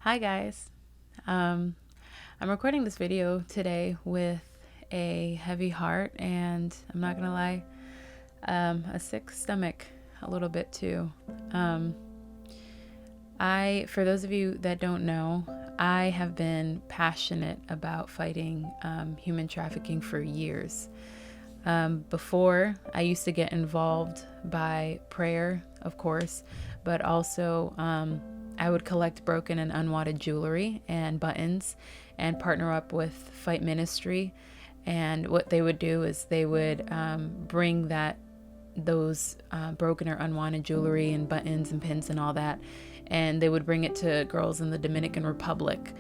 Hi guys. Um, I'm recording this video today with a heavy heart and I'm not gonna lie, a sick stomach a little bit too. Um, for those of you that don't know, I have been passionate about fighting human trafficking for years. Before, I used to get involved by prayer, of course, but also I would collect broken and unwanted jewelry and buttons and partner up with Fight Ministry. And what they would do is they would bring those broken or unwanted jewelry and buttons and pins and all that, and they would bring it to girls in the Dominican Republic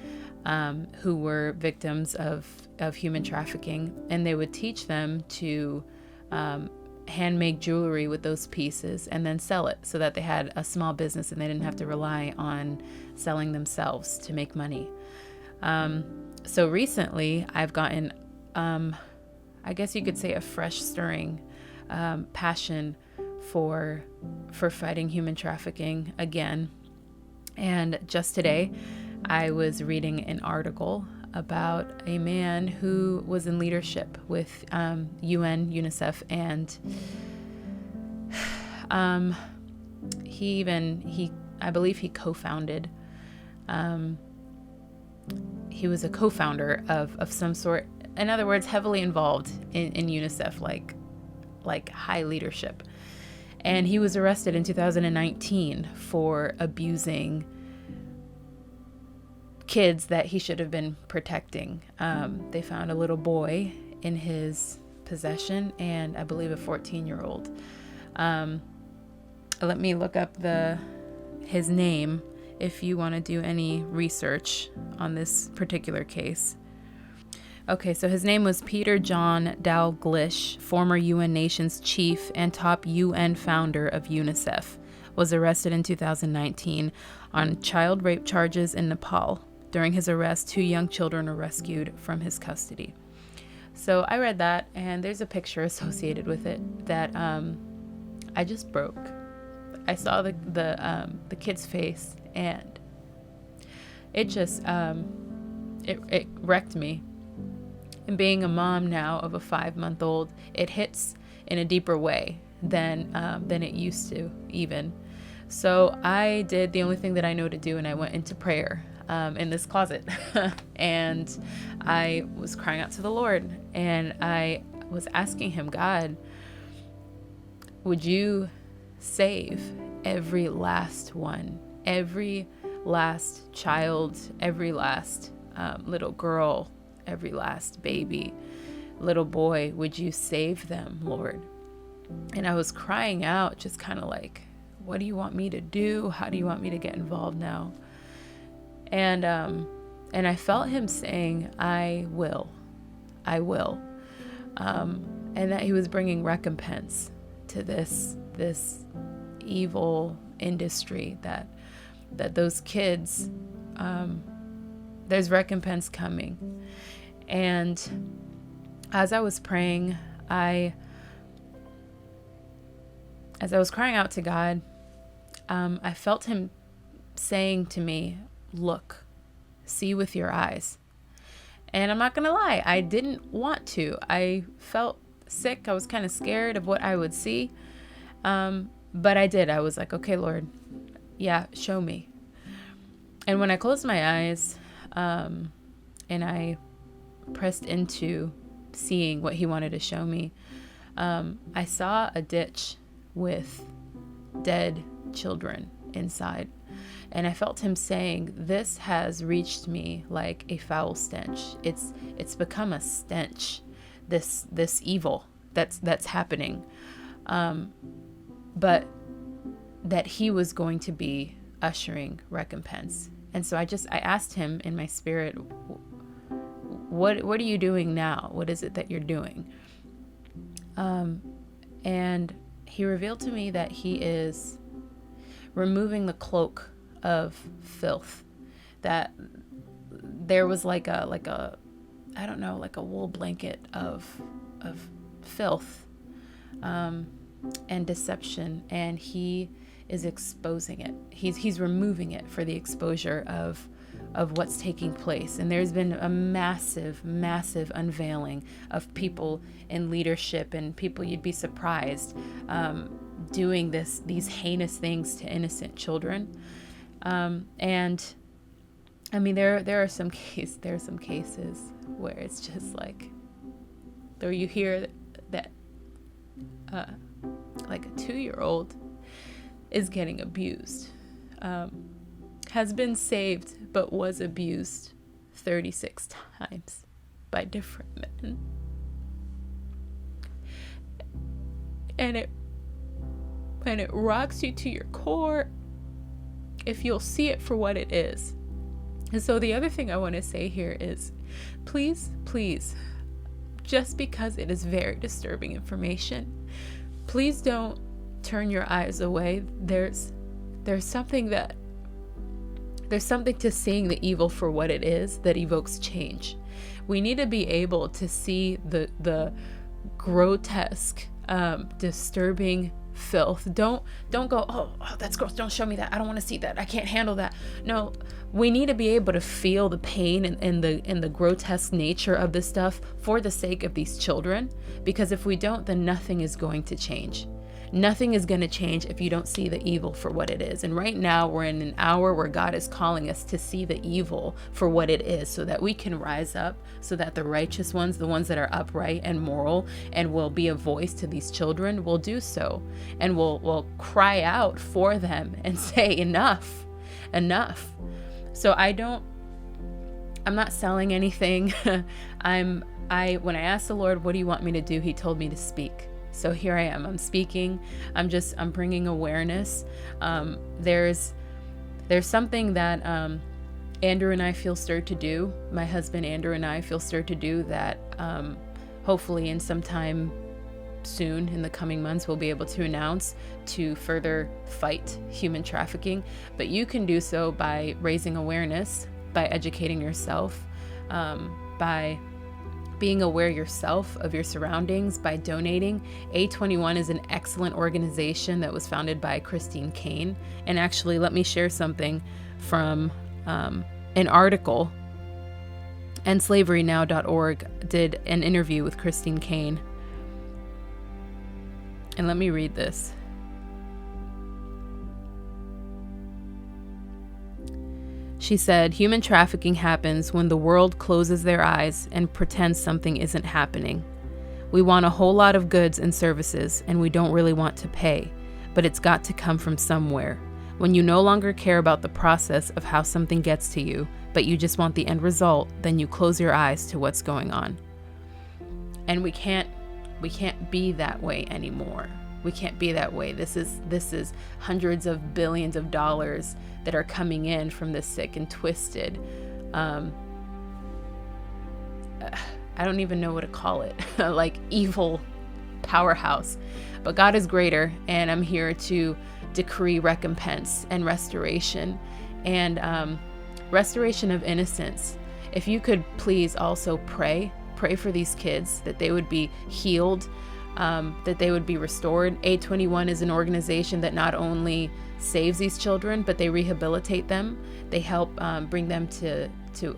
who were victims of human trafficking, and they would teach them to handmade jewelry with those pieces and then sell it so that they had a small business and they didn't have to rely on selling themselves to make money. So recently I've gotten, I guess you could say, a fresh stirring passion for fighting human trafficking again. And just today I was reading an article about a man who was in leadership with UN, UNICEF, and I believe he co-founded, he was a co-founder of some sort. In other words, heavily involved in UNICEF, like high leadership. And he was arrested in 2019 for abusing kids that he should have been protecting. They found a little boy in his possession and I believe a 14-year-old. Let me look up his name if you want to do any research on this particular case. Okay, so his name was Peter John Dalglish, former UN Nations chief and top UN founder of UNICEF, was arrested in 2019 on child rape charges in Nepal. During his arrest, 2 young children were rescued from his custody. So I read that, and there's a picture associated with it that I just broke. I saw the kid's face, and it just it wrecked me. And being a mom now of a 5-month-old, it hits in a deeper way than it used to even. So I did the only thing that I know to do, and I went into prayer in this closet. And I was crying out to the Lord, and I was asking him, God, would you save every last one, every last child, every last little girl, every last baby, little boy, would you save them, Lord? And I was crying out, just kind of like, what do you want me to do? How do you want me to get involved now? And I felt him saying, I will. And that he was bringing recompense to this evil industry, that those kids, there's recompense coming. And as I was praying, as I was crying out to God, I felt him saying to me, look, see with your eyes. And I'm not gonna lie, I didn't want to. I felt sick. I was kind of scared of what I would see. But I did. I was like, okay, Lord, yeah, show me. And when I closed my eyes, and I pressed into seeing what he wanted to show me, I saw a ditch with dead children inside. And I felt him saying, this has reached me like a foul stench. It's become a stench, this evil that's happening. But that he was going to be ushering recompense. And so I asked him in my spirit, what are you doing now? What is it that you're doing? And he revealed to me that he is removing the cloak of filth, that there was like a I don't know, like a wool blanket of filth and deception, and he is exposing it. He's removing it for the exposure of of what's taking place. And there's been a massive unveiling of people in leadership and people you'd be surprised doing these heinous things to innocent children. And I mean, there are some cases where it's just like, or you hear that like a 2-year-old is getting abused, has been saved, but was abused 36 times by different men. And it rocks you to your core if you'll see it for what it is. And so the other thing I want to say here is, please, just because it is very disturbing information, please don't turn your eyes away. There's something to seeing the evil for what it is that evokes change. We need to be able to see the grotesque, disturbing filth. Don't go, oh, that's gross, don't show me that, I don't want to see that, I can't handle that. No, we need to be able to feel the pain and the grotesque nature of this stuff for the sake of these children, because if we don't, then nothing is going to change. Nothing is going to change if you don't see the evil for what it is. And right now we're in an hour where God is calling us to see the evil for what it is, so that we can rise up, so that the righteous ones, the ones that are upright and moral and will be a voice to these children, will do so, and will cry out for them and say enough. So I'm not selling anything. When I asked the Lord, what do you want me to do? He told me to speak. So here I am, I'm speaking, I'm bringing awareness. There's something that Andrew and I feel stirred to do. My husband Andrew and I feel stirred to do that hopefully in some time soon, in the coming months, we'll be able to announce, to further fight human trafficking. But you can do so by raising awareness, by educating yourself, by being aware yourself of your surroundings, by donating. A21 is an excellent organization that was founded by Christine Caine. And actually, let me share something from an article. EndSlaveryNow.org did an interview with Christine Caine. And let me read this. She said, human trafficking happens when the world closes their eyes and pretends something isn't happening. We want a whole lot of goods and services, and we don't really want to pay, but it's got to come from somewhere. When you no longer care about the process of how something gets to you, but you just want the end result, then you close your eyes to what's going on. And we can't be that way anymore. We can't be that way. This is hundreds of billions of dollars that are coming in from this sick and twisted, I don't even know what to call it, like evil powerhouse. But God is greater, and I'm here to decree recompense and restoration, and restoration of innocence. If you could please also pray for these kids, that they would be healed, that they would be restored. A21 is an organization that not only saves these children, but they rehabilitate them. They help bring them to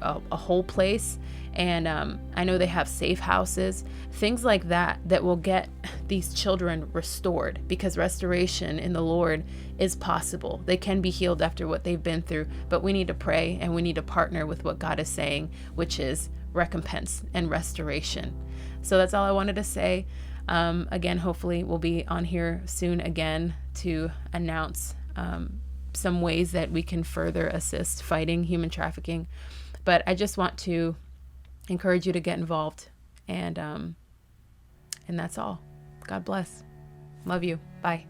a whole place. And I know they have safe houses, things like that will get these children restored, because restoration in the Lord is possible. They can be healed after what they've been through, but we need to pray, and we need to partner with what God is saying, which is recompense and restoration. So that's all I wanted to say. Again, hopefully we'll be on here soon again to announce some ways that we can further assist fighting human trafficking. But I just want to encourage you to get involved, and that's all. God bless. Love you. Bye.